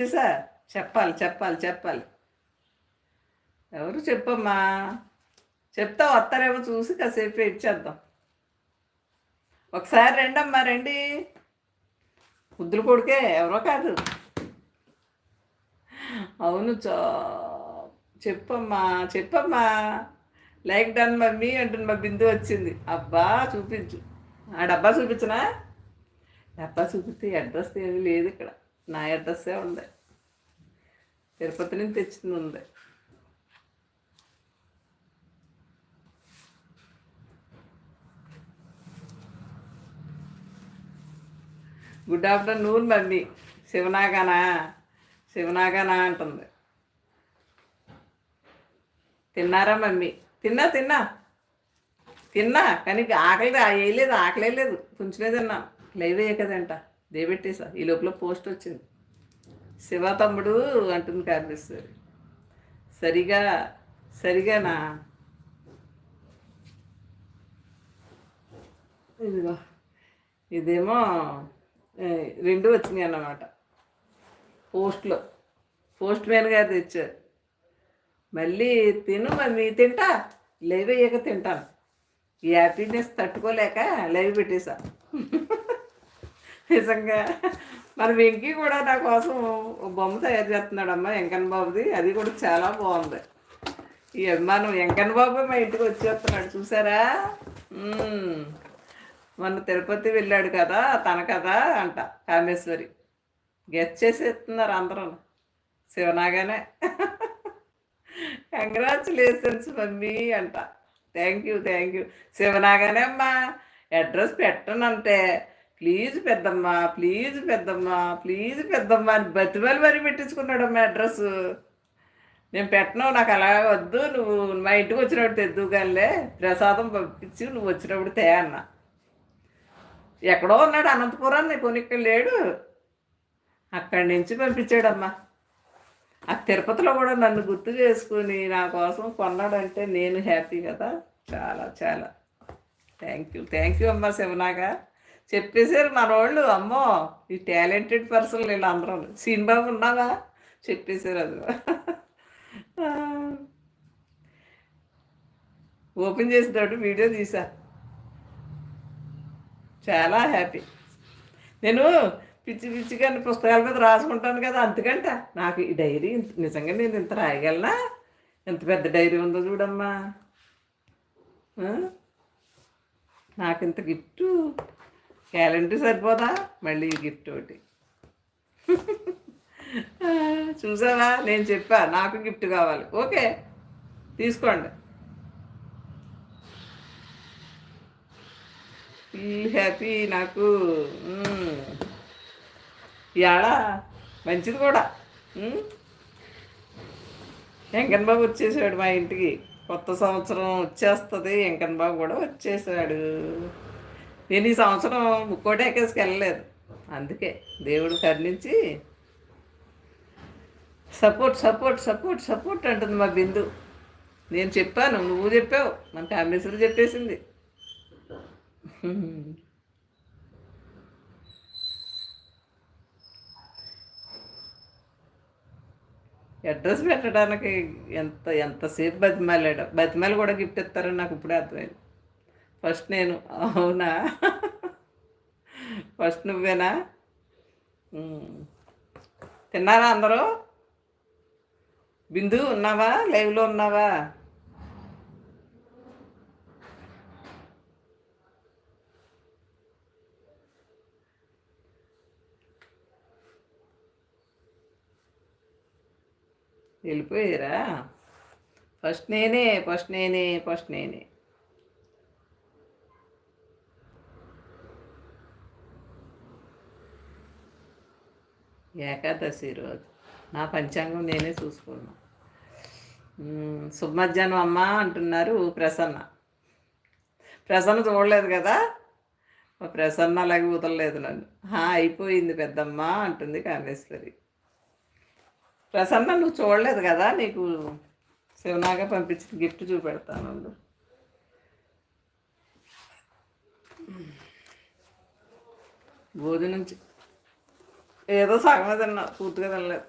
తెలుసా? చెప్పాలి చెప్పాలి చెప్పాలి. ఎవరు చెప్పమ్మా? చెప్తా, వస్తారేమో చూసి కాసేపు వెయిట్ చేద్దాం. ఒకసారి రండమ్మా, రండి. ముద్దులు కొడుకే, ఎవరో కాదు. అవును, చెప్పమ్మా చెప్పమ్మా. లైక్ డన్ మమ్మీ అంటుంది. మా బిందు వచ్చింది. అబ్బా చూపించు. ఆ డబ్బా చూపించనా? డబ్బా చూపిస్తే అడ్రస్ ఏమీ లేదు ఇక్కడ. నా అడ్రస్సే ఉంది. తిరుపతి నుంచి తెచ్చింది ఉంది. Good afternoon mummy. శివనాగానా? శివనాగానా అంటుంది. తిన్నారా మమ్మీ? తిన్నా తిన్నా తిన్నా, కానీ ఆకలి వేయలేదు, ఆకలే లేదు, కొంచెమే తిన్నా. లైవ్ అయ్యే కదంట, దేబెట్టేసా. ఈ లోపల పోస్ట్ వచ్చింది. శివ తమ్ముడు అంటుంది కార్మిస్తారు. సరిగా సరిగానా? ఇదిగో ఇదేమో రెండు వచ్చినాయి అన్నమాట. పోస్ట్ మ్యాన్ గారు తెచ్చారు. మళ్ళీ తిను మమ్మీ. తింటా, లైవ్ అయ్యాక తింటాను. ఈ హ్యాపీనెస్ తట్టుకోలేక లైవ్ పెట్టేశా. నిజంగా మన వెంకీ కూడా నా కోసం బొమ్మ తయారు చేస్తున్నాడమ్మా, వెంకన్న బాబుది. అది కూడా చాలా బాగుంది. ఈ అభిమానం వెంకన్న బాబు మా ఇంటికి వచ్చేస్తున్నాడు, చూసారా? మొన్న తిరుపతి వెళ్ళాడు కదా, తన కదా అంట కామేశ్వరి. గెస్ట్ చేసేస్తున్నారు అందరూ. శివనాగానే. కంగ్రాచులేషన్స్ మమ్మీ అంట. Thank you. శివనాగానే అమ్మా. అడ్రస్ పెట్టనంటే ప్లీజ్ పెద్దమ్మా, ప్లీజ్ పెద్దమ్మా, ప్లీజ్ పెద్దమ్మా అని బతిమలు మరీ పెట్టించుకున్నాడమ్మా అడ్రస్. నేను పెట్టను, నాకు అలా వద్దు, నువ్వు మా ఇంటికి వచ్చినప్పుడు తెద్దు కానీ ప్రసాదం పంపించి నువ్వు వచ్చినప్పుడు తే అన్న. ఎక్కడో ఉన్నాడు అనంతపురాన్ని, కొనిక్కడ లేడు. అక్కడి నుంచి పంపించాడమ్మా. ఆ తిరుపతిలో కూడా నన్ను గుర్తు చేసుకుని నా కోసం కొన్నాడంటే నేను హ్యాపీ కదా. చాలా చాలా థ్యాంక్ యూ అమ్మా శివనాగా. చెప్పేశారు మన వాళ్ళు. అమ్మో, ఈ టాలెంటెడ్ పర్సన్ వీళ్ళు అందరూ. సీన్బాబు ఉన్నావా? చెప్పేశారు. అది ఓపెన్ చేసినాడు, వీడియో తీసా. చాలా హ్యాపీ. నేను పిచ్చిగా పుస్తకాల మీద రాసుకుంటాను కదా, అందుకంట నాకు ఈ డైరీ నిజంగా నేను ఇంత రాయగలనా? ఎంత పెద్ద డైరీ ఉందో చూడమ్మా. నాకు ఇంత గిఫ్ట్ క్యాలెండర్ సరిపోదా? మళ్ళీ గిఫ్ట్ ఒకటి. చూసావా, నేను చెప్పా నాకు గిఫ్ట్ కావాలి. ఓకే, తీసుకోండి. ఫుల్ హ్యాపీ నాకు. ఇవాళ మంచిది కూడా. వెంకన్న బాబు వచ్చేసాడు మా ఇంటికి. కొత్త సంవత్సరం వచ్చేస్తుంది, వెంకన్న బాబు కూడా వచ్చేసాడు. నేను ఈ సంవత్సరం ముక్కోటి ఎక్కేసుకు వెళ్ళలేదు. అందుకే దేవుడు కరుణించి సపోర్ట్ అంటుంది మా బిందు. నేను చెప్పాను, నువ్వు చెప్పావు, మన కామేశ్వరి చెప్పేసింది. అడ్రస్ పెట్టడానికి ఎంతసేపు బతిమాలు కూడా గిఫ్ట్ ఇస్తారని నాకు ఇప్పుడే అర్థమైంది. ఫస్ట్ నేను. అవునా? ఫస్ట్ నువ్వేనా? తిన్నారా అందరూ? బిందు ఉన్నావా? లైవ్లో ఉన్నావా? వెళ్ళిపోయారా? ఫస్ట్ నేనే. ఏకాదశి రోజు నా పంచాంగం నేనే చూసుకున్నా. శుభమధ్యాహ్నం అమ్మ అంటున్నారు. ప్రసన్న చూడలేదు కదా. ప్రసన్న అలాగే వదలలేదు నన్ను. అయిపోయింది పెద్దమ్మ అంటుంది కామేశ్వరి. ప్రసన్న నువ్వు చూడలేదు కదా, నీకు శివనాగా పంపించిన గిఫ్ట్ చూపెడతాను. భోజనం ఏదో సగమే తిన్నా, పూర్తిగా తినలేదు.